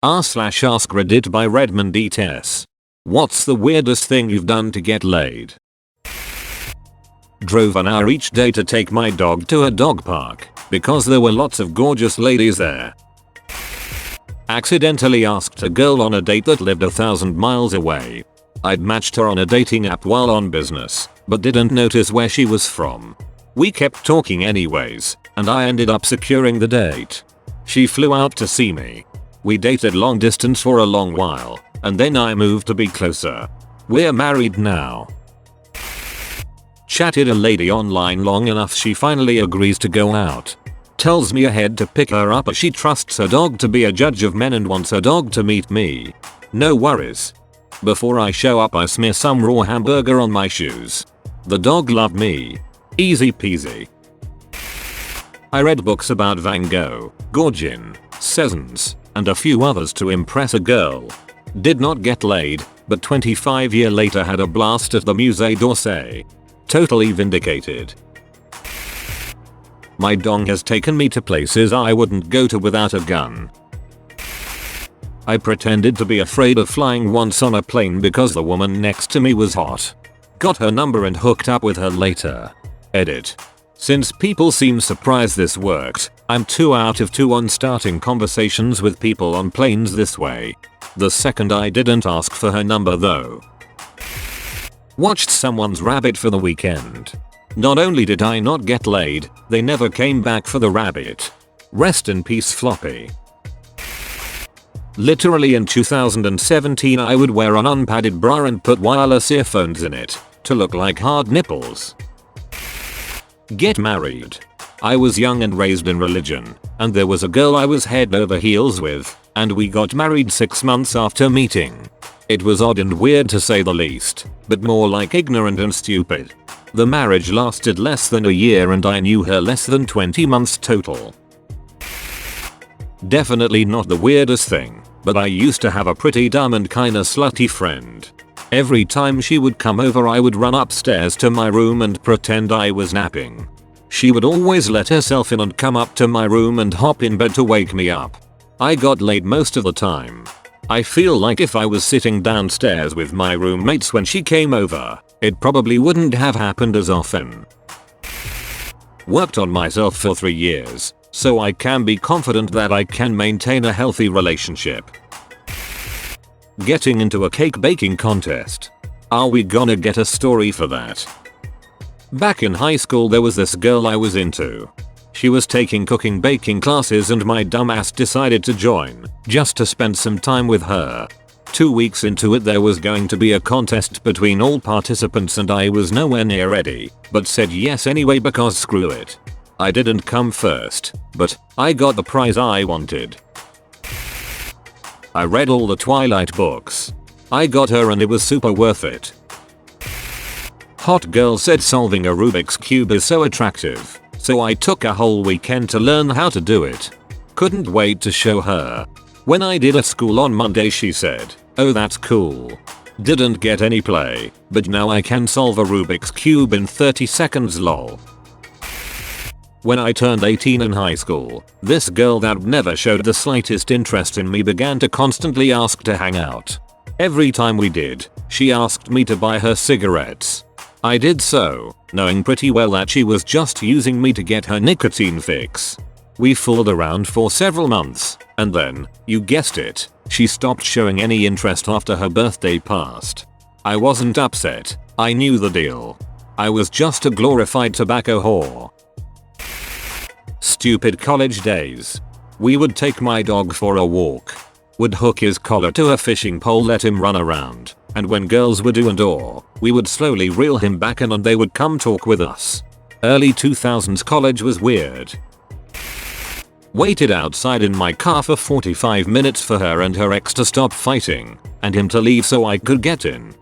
r/AskReddit by Redmond ETS. What's the weirdest thing you've done to get laid? Drove an hour each day to take my dog to a dog park because there were lots of gorgeous ladies there. Accidentally asked a girl on a date that lived 1,000 miles away. I'd matched her on a dating app while on business, but didn't notice where she was from. We kept talking anyways, and I ended up securing the date. She flew out to see me. We dated long distance for a long while, and then I moved to be closer. We're married now. Chatted a lady online long enough she finally agrees to go out. Tells me ahead to pick her up as she trusts her dog to be a judge of men and wants her dog to meet me. No worries. Before I show up I smear some raw hamburger on my shoes. The dog loved me. Easy peasy. I read books about Van Gogh, Gauguin, Cézanne, and a few others to impress a girl. Did not get laid, but 25 years later had a blast at the Musée d'Orsay. Totally vindicated. My dong has taken me to places I wouldn't go to without a gun. I pretended to be afraid of flying once on a plane because the woman next to me was hot. Got her number and hooked up with her later. Edit. Since people seem surprised this worked, I'm 2 out of 2 on starting conversations with people on planes this way. The second I didn't ask for her number though. Watched someone's rabbit for the weekend. Not only did I not get laid, they never came back for the rabbit. Rest in peace Floppy. Literally in 2017 I would wear an unpadded bra and put wireless earphones in it to look like hard nipples. Get married. I was young and raised in religion, and there was a girl I was head over heels with, and we got married 6 months after meeting. It was odd and weird to say the least, but more like ignorant and stupid. The marriage lasted less than a year and I knew her less than 20 months total. Definitely not the weirdest thing, but I used to have a pretty dumb and kinda slutty friend. Every time she would come over I would run upstairs to my room and pretend I was napping. She would always let herself in and come up to my room and hop in bed to wake me up. I got laid most of the time. I feel like if I was sitting downstairs with my roommates when she came over, it probably wouldn't have happened as often. Worked on myself for 3 years, so I can be confident that I can maintain a healthy relationship. Getting into a cake baking contest. Are we gonna get a story for that? Back in high school there was this girl I was into. She was taking cooking baking classes and my dumbass decided to join, just to spend some time with her. 2 weeks into it there was going to be a contest between all participants and I was nowhere near ready, but said yes anyway because screw it. I didn't come first, but I got the prize I wanted. I read all the Twilight books. I got her and it was super worth it. Hot girl said solving a Rubik's Cube is so attractive, so I took a whole weekend to learn how to do it. Couldn't wait to show her. When I did at school on Monday she said, "Oh that's cool." Didn't get any play, but now I can solve a Rubik's Cube in 30 seconds lol. When I turned 18 in high school, this girl that never showed the slightest interest in me began to constantly ask to hang out. Every time we did, she asked me to buy her cigarettes. I did so, knowing pretty well that she was just using me to get her nicotine fix. We fooled around for several months, and then, you guessed it, she stopped showing any interest after her birthday passed. I wasn't upset, I knew the deal. I was just a glorified tobacco whore. Stupid college days. We would take my dog for a walk. Would hook his collar to a fishing pole, let him run around, and when girls would do and or, we would slowly reel him back in and they would come talk with us. Early 2000s college was weird. Waited outside in my car for 45 minutes for her and her ex to stop fighting, and him to leave so I could get in.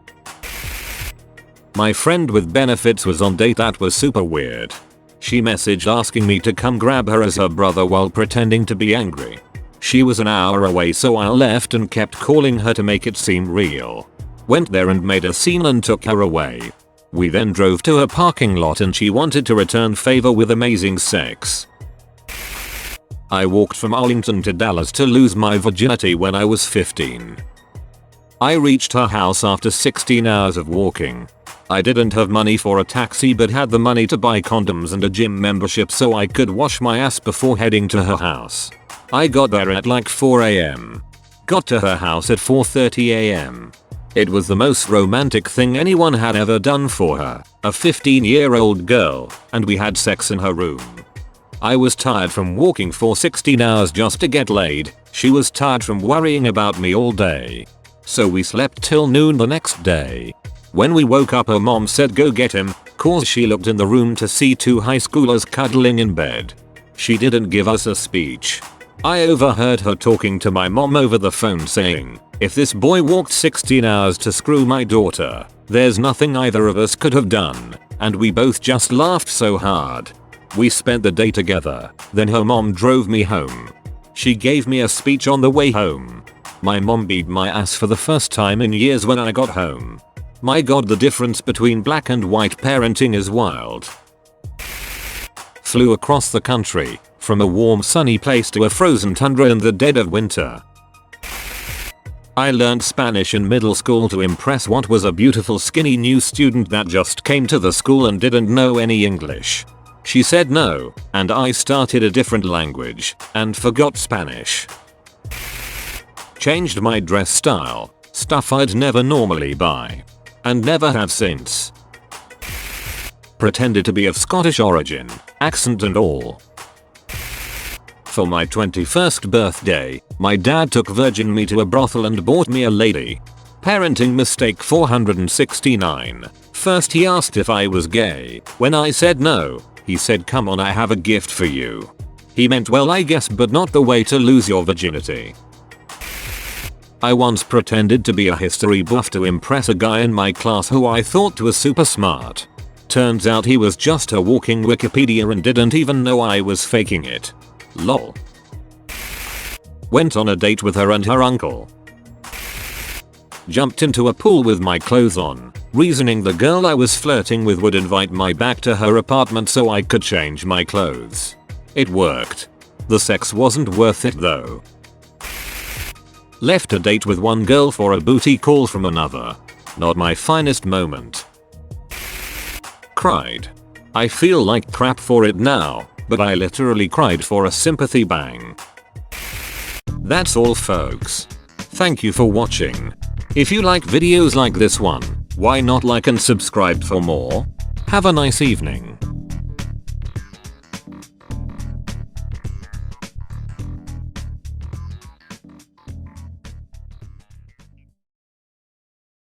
My friend with benefits was on date that was super weird. She messaged asking me to come grab her as her brother while pretending to be angry. She was an hour away so I left and kept calling her to make it seem real. Went there and made a scene and took her away. We then drove to her parking lot and she wanted to return favor with amazing sex. I walked from Arlington to Dallas to lose my virginity when I was 15. I reached her house after 16 hours of walking. I didn't have money for a taxi but had the money to buy condoms and a gym membership so I could wash my ass before heading to her house. I got there at like 4 am. Got to her house at 4:30 am. It was the most romantic thing anyone had ever done for her, a 15-year-old girl, and we had sex in her room. I was tired from walking for 16 hours just to get laid. She was tired from worrying about me all day. So we slept till noon the next day. When we woke up her mom said go get him, cause she looked in the room to see two high schoolers cuddling in bed. She didn't give us a speech. I overheard her talking to my mom over the phone saying, if this boy walked 16 hours to screw my daughter, there's nothing either of us could have done, and we both just laughed so hard. We spent the day together, then her mom drove me home. She gave me a speech on the way home. My mom beat my ass for the first time in years when I got home. My god, the difference between black and white parenting is wild. Flew across the country, from a warm sunny place to a frozen tundra in the dead of winter. I learned Spanish in middle school to impress what was a beautiful skinny new student that just came to the school and didn't know any English. She said no, and I started a different language, and forgot Spanish. Changed my dress style, stuff I'd never normally buy. And never have since. Pretended to be of Scottish origin, accent and all. For my 21st birthday, my dad took virgin me to a brothel and bought me a lady. Parenting mistake 469. First he asked if I was gay. When I said no, he said come on, I have a gift for you. He meant well I guess, but not the way to lose your virginity. I once pretended to be a history buff to impress a guy in my class who I thought was super smart. Turns out he was just a walking Wikipedia and didn't even know I was faking it. Lol. Went on a date with her and her uncle. Jumped into a pool with my clothes on, reasoning the girl I was flirting with would invite me back to her apartment so I could change my clothes. It worked. The sex wasn't worth it though. Left a date with one girl for a booty call from another. Not my finest moment. Cried. I feel like crap for it now, but I literally cried for a sympathy bang. That's all folks. Thank you for watching. If you like videos like this one, why not like and subscribe for more? Have a nice evening.